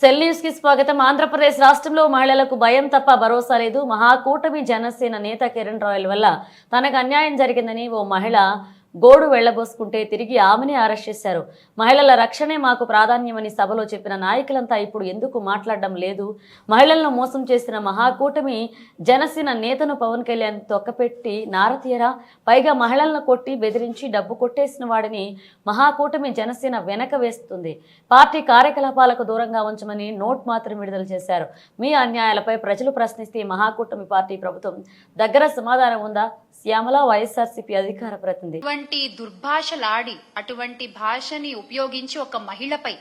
Cell news కి స్వాగతం. ఆంధ్రప్రదేశ్ రాష్ట్రంలో మహిళలకు భయం తప్ప భరోసా లేదు. మహాకూటమి జనసేన నేత కిరణ్ రాయల్ వల్ల తనకు అన్యాయం జరిగిందని ఓ మహిళ గోడు వెళ్లబోసుకుంటే తిరిగి ఆమెని అరెస్ట్ చేశారు. మహిళల రక్షణే మాకు ప్రాధాన్యమని సభలో చెప్పిన నాయకులంతా ఇప్పుడు ఎందుకు మాట్లాడడం లేదు? మహిళలను మోసం చేసిన మహాకూటమి జనసేన నేతను పవన్ కళ్యాణ్ తొక్కపెట్టి నారతీయరా? పైగా మహిళలను కొట్టి బెదిరించి డబ్బు కొట్టేసిన వాడిని మహాకూటమి జనసేన వెనక వేస్తుంది. పార్టీ కార్యకలాపాలకు దూరంగా ఉంచమని నోట్ మాత్రం విడుదల చేశారు. మీ అన్యాయాలపై ప్రజలు ప్రశ్నిస్తే మహాకూటమి పార్టీ ప్రభుత్వం దగ్గర సమాధానం ఉందా? శ్యామల, వైఎస్ఆర్సీపీ అధికార ప్రతినిధి. అటువంటి దుర్భాషలాడి అటువంటి భాషని ఉపయోగించి ఒక మహిళపై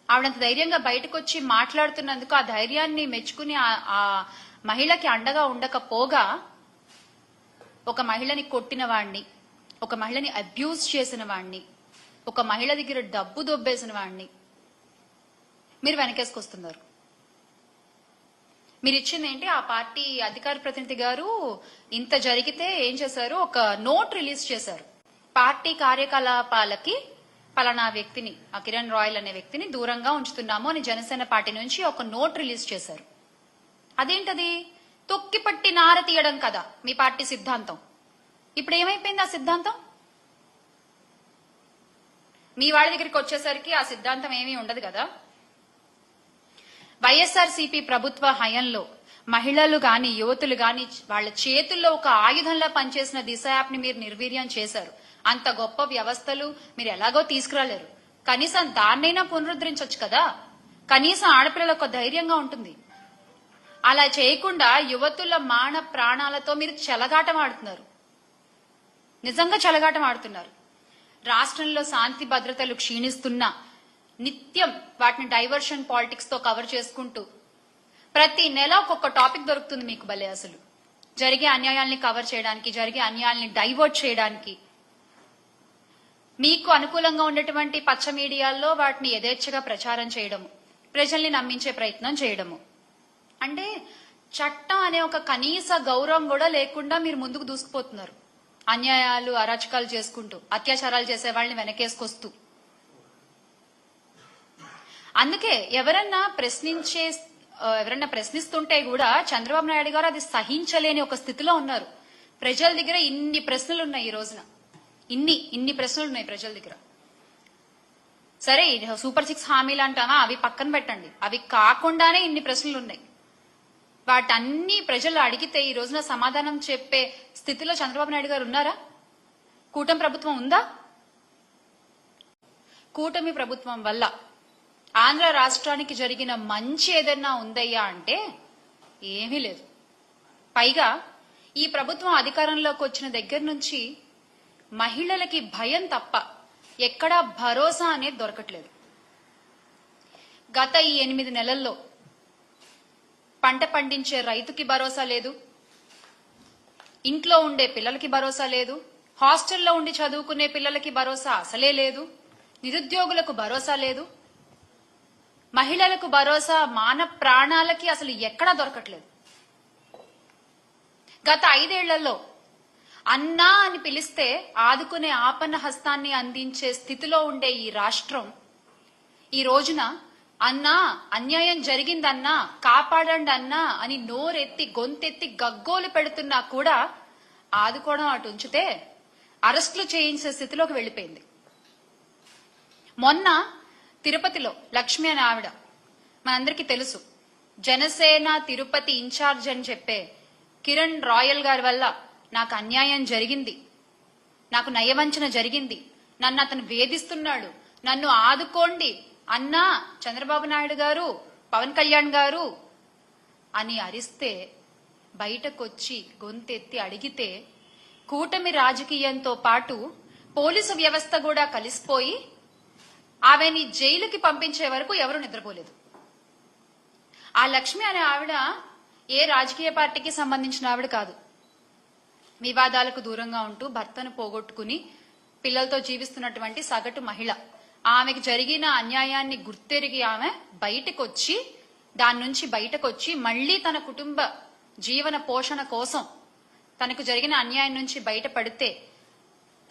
ఆవిడంత ధైర్యంగా బయటకు వచ్చి మాట్లాడుతున్నందుకు ఆ ధైర్యాన్ని మెచ్చుకుని ఆ మహిళకి అండగా ఉండకపోగా ఒక మహిళని కొట్టిన వాణ్ణి, ఒక మహిళని అబ్యూజ్ చేసిన వాణ్ణి, ఒక మహిళ దగ్గర డబ్బు దొబ్బేసిన వాణ్ణి మీరు వెనకేసుకొస్తున్నారు. మీరు ఇచ్చింది ఏంటి? ఆ పార్టీ అధికార ప్రతినిధి గారు ఇంత జరిగితే ఏం చేశారు? ఒక నోట్ రిలీజ్ చేశారు. పార్టీ కార్యకలాపాలకి పలానా వ్యక్తిని, ఆ కిరణ్ రాయల్ అనే వ్యక్తిని దూరంగా ఉంచుతున్నాము అని జనసేన పార్టీ నుంచి ఒక నోట్ రిలీజ్ చేశారు. అదేంటది? తొక్కిపట్టి నార తీయడం కదా మీ పార్టీ సిద్ధాంతం. ఇప్పుడు ఏమైపోయింది ఆ సిద్ధాంతం? మీ వాళ్ళ దగ్గరికి వచ్చేసరికి ఆ సిద్ధాంతం ఏమీ ఉండదు కదా. వైఎస్ఆర్సీపీ ప్రభుత్వ హయంలో మహిళలు గాని, యువతులు గాని వాళ్ళ చేతుల్లో ఒక ఆయుధంలా పనిచేసిన దిశ యాప్ ని మీరు నిర్వీర్యం చేశారు. అంత గొప్ప వ్యవస్థలు మీరు ఎలాగో తీసుకురాలేరు. కనీసం దాన్నైనా పునరుద్ధరించవచ్చు కదా. కనీసం ఆడపిల్లలకు ఒక ధైర్యంగా ఉంటుంది. అలా చేయకుండా యువతుల మాన ప్రాణాలతో మీరు చెలగాటం ఆడుతున్నారు. నిజంగా చెలగాటం ఆడుతున్నారు. రాష్ట్రంలో శాంతి భద్రతలు క్షీణిస్తున్నా నిత్యం వాటిని డైవర్షన్ పాలిటిక్స్ తో కవర్ చేసుకుంటూ ప్రతి నెల ఒక్కొక్క టాపిక్ దొరుకుతుంది మీకు. భలే అసలు జరిగే అన్యాయాల్ని కవర్ చేయడానికి, జరిగే అన్యాయాల్ని డైవర్ట్ చేయడానికి, మీకు అనుకూలంగా ఉన్నటువంటి పచ్చ మీడియాల్లో వాటిని యథేచ్ఛగా ప్రచారం చేయడము, ప్రజల్ని నమ్మించే ప్రయత్నం చేయడము. అంటే చట్టం అనే ఒక కనీస గౌరవం కూడా లేకుండా మీరు ముందుకు దూసుకుపోతున్నారు. అన్యాయాలు, అరాచకాలు చేసుకుంటూ, అత్యాచారాలు చేసే వాళ్ళని వెనకేసుకొస్తూ. అందుకే ఎవరన్నా ప్రశ్నిస్తుంటే కూడా చంద్రబాబు నాయుడు గారు అది సహించలేని ఒక స్థితిలో ఉన్నారు. ప్రజల దగ్గర ఇన్ని ప్రశ్నలు ఉన్నాయి. ఈ రోజున ఇన్ని ప్రశ్నలు ఉన్నాయి ప్రజల దగ్గర. సరే, సూపర్ 6 హామీలు అంటామా, అవి పక్కన పెట్టండి. అవి కాకుండానే ఇన్ని ప్రశ్నలు ఉన్నాయి. వాటన్ని ప్రజలు అడిగితే ఈ రోజున సమాధానం చెప్పే స్థితిలో చంద్రబాబు నాయుడు గారు ఉన్నారా? కూటమి ప్రభుత్వం ఉందా? కూటమి ప్రభుత్వం వల్ల ఆంధ్ర రాష్ట్రానికి జరిగిన మంచి ఏదన్నా ఉందయ్యా అంటే ఏమీ లేదు. పైగా ఈ ప్రభుత్వం అధికారంలోకి వచ్చిన దగ్గర నుంచి మహిళలకి భయం తప్ప ఎక్కడా భరోసా అనేది దొరకట్లేదు. గత ఈ 8 నెలల్లో పంట పండించే రైతుకి భరోసా లేదు, ఇంట్లో ఉండే పిల్లలకి భరోసా లేదు, హాస్టల్లో ఉండి చదువుకునే పిల్లలకి భరోసా అసలే లేదు, నిరుద్యోగులకు భరోసా లేదు, మహిళలకు భరోసా మాన ప్రాణాలకి అసలు ఎక్కడా దొరకట్లేదు. గత 5 ఏళ్లలో అన్నా అని పిలిస్తే ఆదుకునే ఆపన్న హస్తాన్ని అందించే స్థితిలో ఉండే ఈ రాష్ట్రం ఈ రోజున అన్నా అన్యాయం జరిగిందన్నా, కాపాడండి అన్నా అని నోరెత్తి గొంతెత్తి గగ్గోలు పెడుతున్నా కూడా ఆదుకోవడం అటు ఉంచితే అరెస్టులు చేయించే స్థితిలోకి వెళ్లిపోయింది. మొన్న తిరుపతిలో లక్ష్మి అనే ఆవిడ, మనందరికీ తెలుసు, జనసేన తిరుపతి ఇన్ఛార్జ్ అని చెప్పే కిరణ్ రాయల్ గారి వల్ల నాకు అన్యాయం జరిగింది, నాకు నయవంచన జరిగింది, నన్ను అతను వేధిస్తున్నాడు, నన్ను ఆదుకోండి అన్నా చంద్రబాబు నాయుడు గారు, పవన్ కళ్యాణ్ గారు అని అరిస్తే బయటకొచ్చి గొంతెత్తి అడిగితే కూటమి రాజకీయంతో పాటు పోలీసు వ్యవస్థ కూడా కలిసిపోయి ఆమెని జైలుకి పంపించే వరకు ఎవరూ నిద్రపోలేదు. ఆ లక్ష్మి అనే ఆవిడ ఏ రాజకీయ పార్టీకి సంబంధించిన ఆవిడ కాదు. వివాదాలకు దూరంగా ఉంటూ భర్తను పోగొట్టుకుని పిల్లలతో జీవిస్తున్నటువంటి సగటు మహిళ. ఆమెకు జరిగిన అన్యాయాన్ని గుర్తెరిగి ఆమె దాని నుంచి బయటకొచ్చి మళ్లీ తన కుటుంబ జీవన పోషణ కోసం తనకు జరిగిన అన్యాయం నుంచి బయటపడితే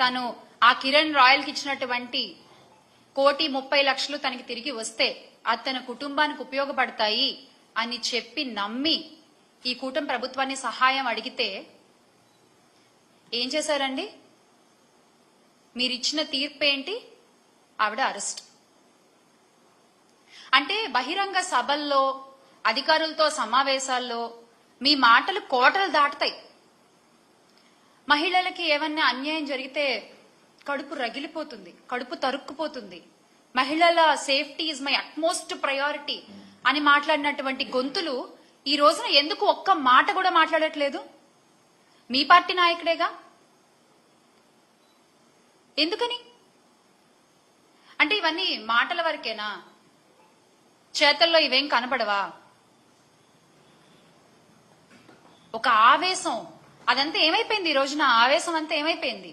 తను ఆ కిరణ్ రాయల్ కి ఇచ్చినటువంటి 1,30,00,000 తనకి తిరిగి వస్తే అది తన కుటుంబానికి ఉపయోగపడతాయి అని చెప్పి నమ్మి ఈ కూటమి ప్రభుత్వాన్ని సహాయం అడిగితే ఏం చేశారండి? మీరిచ్చిన తీర్పు ఏంటి? ఆవిడ అరెస్ట్. అంటే బహిరంగ సభల్లో అధికారులతో సమావేశాల్లో మీ మాటలు కోటలు దాటుతాయి. మహిళలకి ఏమన్నా అన్యాయం జరిగితే కడుపు రగిలిపోతుంది, కడుపు తరుక్కుపోతుంది. మహిళల safety is my utmost priority అని మాట్లాడినటువంటి గొంతులు ఈ రోజున ఎందుకు ఒక్క మాట కూడా మాట్లాడట్లేదు? మీ పార్టీ నాయకుడేగా. ఎందుకని? అంటే ఇవన్నీ మాటల వరకేనా? చేతల్లో ఇవేం కనబడవా? ఒక ఆవేశం అదంతా ఏమైపోయింది? ఈ రోజున ఆవేశం అంతా ఏమైపోయింది?